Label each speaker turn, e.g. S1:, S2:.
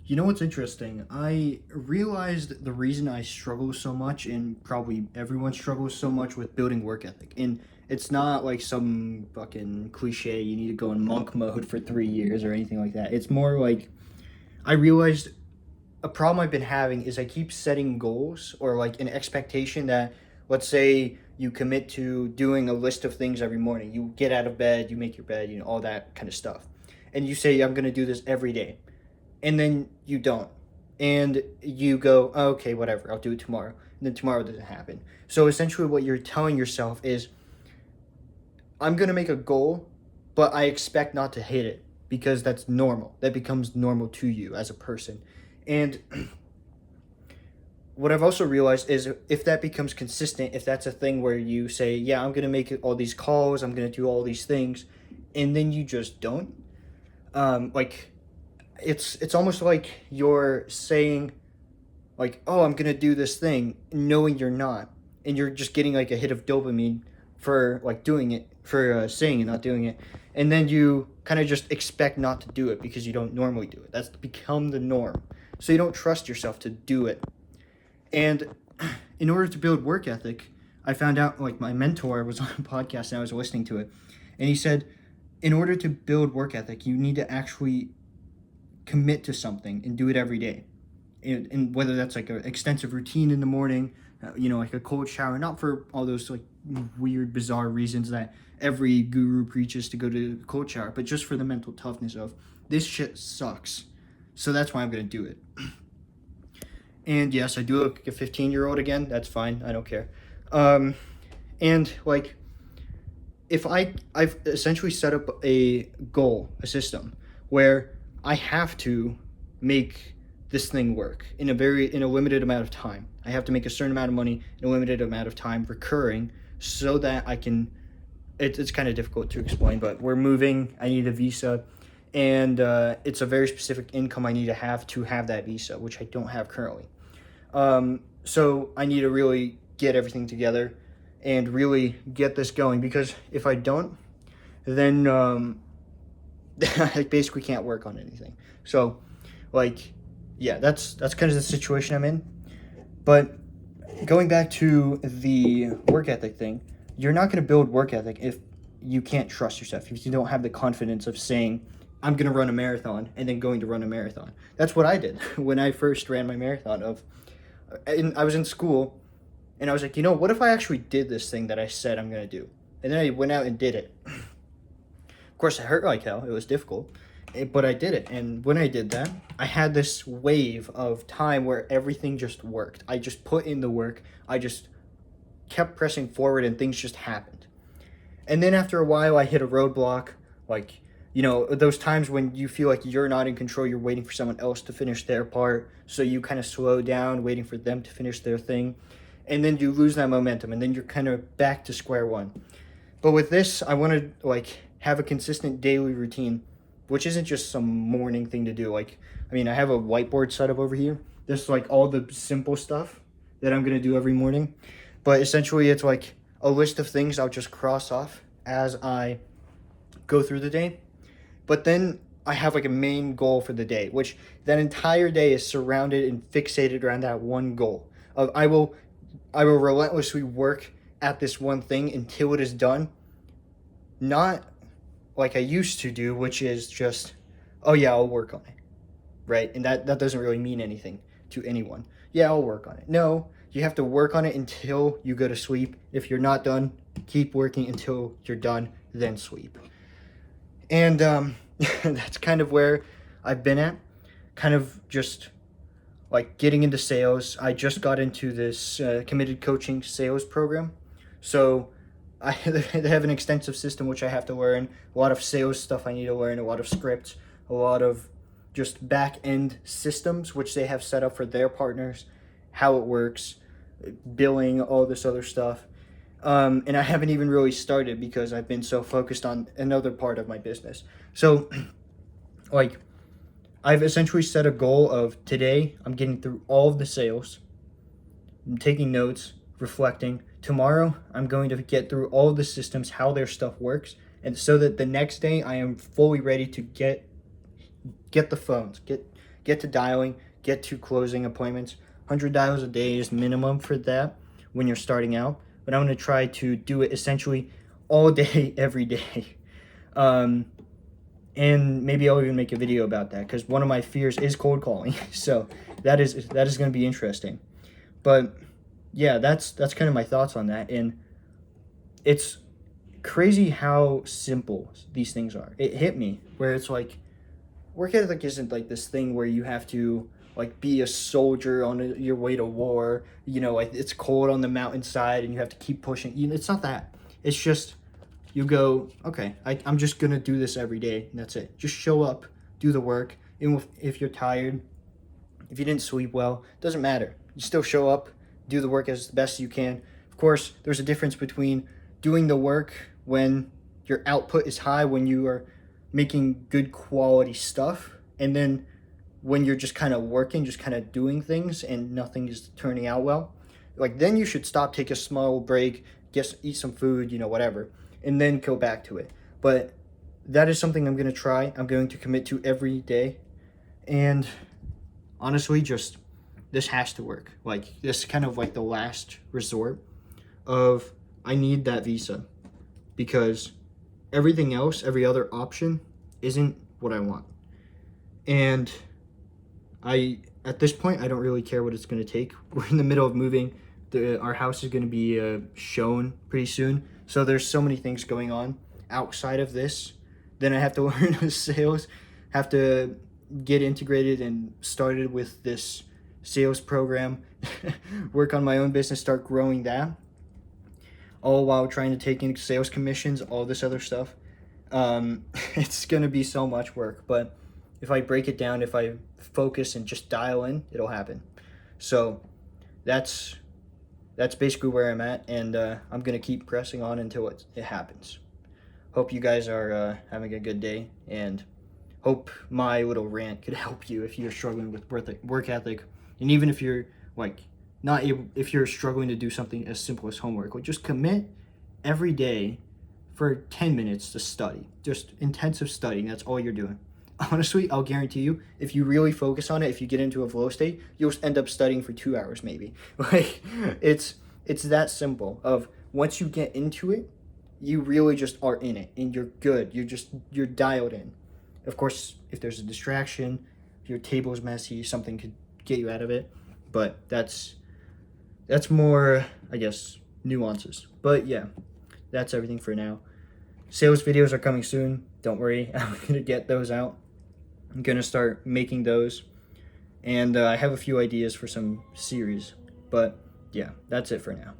S1: You know what's interesting? I realized the reason I struggle so much, and probably everyone struggles so much with building work ethic. And it's not like some fucking cliche, you need to go in monk mode for 3 years or anything like that. It's more like I realized a problem I've been having is I keep setting goals or like an expectation that, let's say, you commit to doing a list of things every morning. You get out of bed, you make your bed, all that kind of stuff. And you say, I'm going to do this every day, and then you don't, and you go, oh, okay, whatever, I'll do it tomorrow, and then tomorrow doesn't happen. So essentially what you're telling yourself is, I'm going to make a goal, but I expect not to hit it, because that's normal. That becomes normal to you as a person. And what I've also realized is, if that becomes consistent, if that's a thing where you say, yeah, I'm going to make all these calls, I'm going to do all these things, and then you just don't, like, it's almost like you're saying, like, oh, I'm gonna do this thing, knowing you're not, and you're just getting like a hit of dopamine for like doing it, for saying and not doing it, and then you kind of just expect not to do it because you don't normally do it. That's become the norm, so you don't trust yourself to do it. And in order to build work ethic, I found out, like, my mentor was on a podcast and I was listening to it, and he said, in order to build work ethic, you need to actually commit to something and do it every day. And whether that's like an extensive routine in the morning, like a cold shower, not for all those like weird, bizarre reasons that every guru preaches to go to a cold shower, but just for the mental toughness of, this shit sucks. So that's why I'm going to do it. And yes, I do look like a 15-year-old again. That's fine. I don't care. And like, if I've essentially set up a goal, a system where I have to make this thing work in a limited amount of time. I have to make a certain amount of money in a limited amount of time, recurring, so that I can. It's kind of difficult to explain, but we're moving. I need a visa, and it's a very specific income I need to have that visa, which I don't have currently. So I need to really get everything together and really get this going, because if I don't, then I basically can't work on anything. So, like, yeah, that's kind of the situation I'm in. But going back to the work ethic thing, you're not going to build work ethic if you can't trust yourself, if you don't have the confidence of saying, I'm going to run a marathon, and then going to run a marathon. That's what I did when I first ran my marathon. I was in school, and I was like, what if I actually did this thing that I said I'm going to do? And then I went out and did it. Of course, it hurt like hell. It was difficult, but I did it. And when I did that, I had this wave of time where everything just worked. I just put in the work. I just kept pressing forward, and things just happened. And then after a while, I hit a roadblock, like, those times when you feel like you're not in control, you're waiting for someone else to finish their part, so you kind of slow down, waiting for them to finish their thing, and then you lose that momentum, and then you're kind of back to square one. But with this, I want to, like, have a consistent daily routine, which isn't just some morning thing to do. Like, I have a whiteboard set up over here. This is like all the simple stuff that I'm going to do every morning. But essentially, it's like a list of things I'll just cross off as I go through the day. But then I have like a main goal for the day, which that entire day is surrounded and fixated around that one goal of, I will relentlessly work at this one thing until it is done. Not like I used to do, which is just, oh yeah, I'll work on it, right? And that doesn't really mean anything to anyone. Yeah, I'll work on it. No, you have to work on it until you go to sleep. If you're not done, keep working until you're done, then sleep. And that's kind of where I've been at, kind of just like getting into sales. I just got into this committed coaching sales program. So they have an extensive system which I have to learn, a lot of sales stuff I need to learn, a lot of scripts, a lot of just back-end systems which they have set up for their partners, how it works, billing, all this other stuff. And I haven't even really started because I've been so focused on another part of my business. So, like, I've essentially set a goal of, today I'm getting through all of the sales, I'm taking notes, reflecting. Tomorrow I'm going to get through all of the systems, how their stuff works, and so that the next day I am fully ready to get the phones, get get to dialing, get to closing appointments. 100 dials a day is minimum for that when you're starting out. But I'm going to try to do it essentially all day, every day. And maybe I'll even make a video about that, because one of my fears is cold calling. So that is going to be interesting. But yeah, that's kind of my thoughts on that. And it's crazy how simple these things are. It hit me where it's like, work ethic isn't like this thing where you have to like be a soldier on your way to war. You know, like it's cold on the mountainside and you have to keep pushing. You know, it's not that. It's just you go, okay, I'm just gonna do this every day, and that's it. Just show up, do the work. And if you're tired, if you didn't sleep well, doesn't matter. You still show up, do the work as best you can. Of course, there's a difference between doing the work when your output is high, when you are making good quality stuff, and then when you're just kind of working, just kind of doing things and nothing is turning out well. Like, then you should stop, take a small break, eat some food, you know, whatever, and then go back to it. But that is something I'm going to try. I'm going to commit to every day. And honestly, just this has to work. Like, this is kind of like the last resort of I need that visa, because everything else, every other option isn't what I want. And at this point, I don't really care what it's going to take. We're in the middle of moving. Our house is going to be shown pretty soon. So there's so many things going on outside of this. Then I have to learn sales, have to get integrated and started with this sales program, work on my own business, start growing that, all while trying to take in sales commissions, all this other stuff. It's going to be so much work, but if I break it down, if I focus and just dial in, it'll happen. So that's basically where I'm at, and I'm going to keep pressing on until it happens. Hope you guys are having a good day, and hope my little rant could help you if you're struggling with work ethic, and even if you're like if you're struggling to do something as simple as homework, like just commit every day for 10 minutes to study, just intensive studying. That's all you're doing. Honestly, I'll guarantee you, if you really focus on it, if you get into a flow state, you'll end up studying for 2 hours maybe. Like, it's that simple. Of once you get into it, you really just are in it and you're good. You're dialed in. Of course, if there's a distraction, if your table is messy, something could get you out of it. But that's more, I guess, nuances. But yeah, that's everything for now. Sales videos are coming soon. Don't worry, I'm gonna get those out. I'm gonna start making those, and I have a few ideas for some series. But yeah, that's it for now.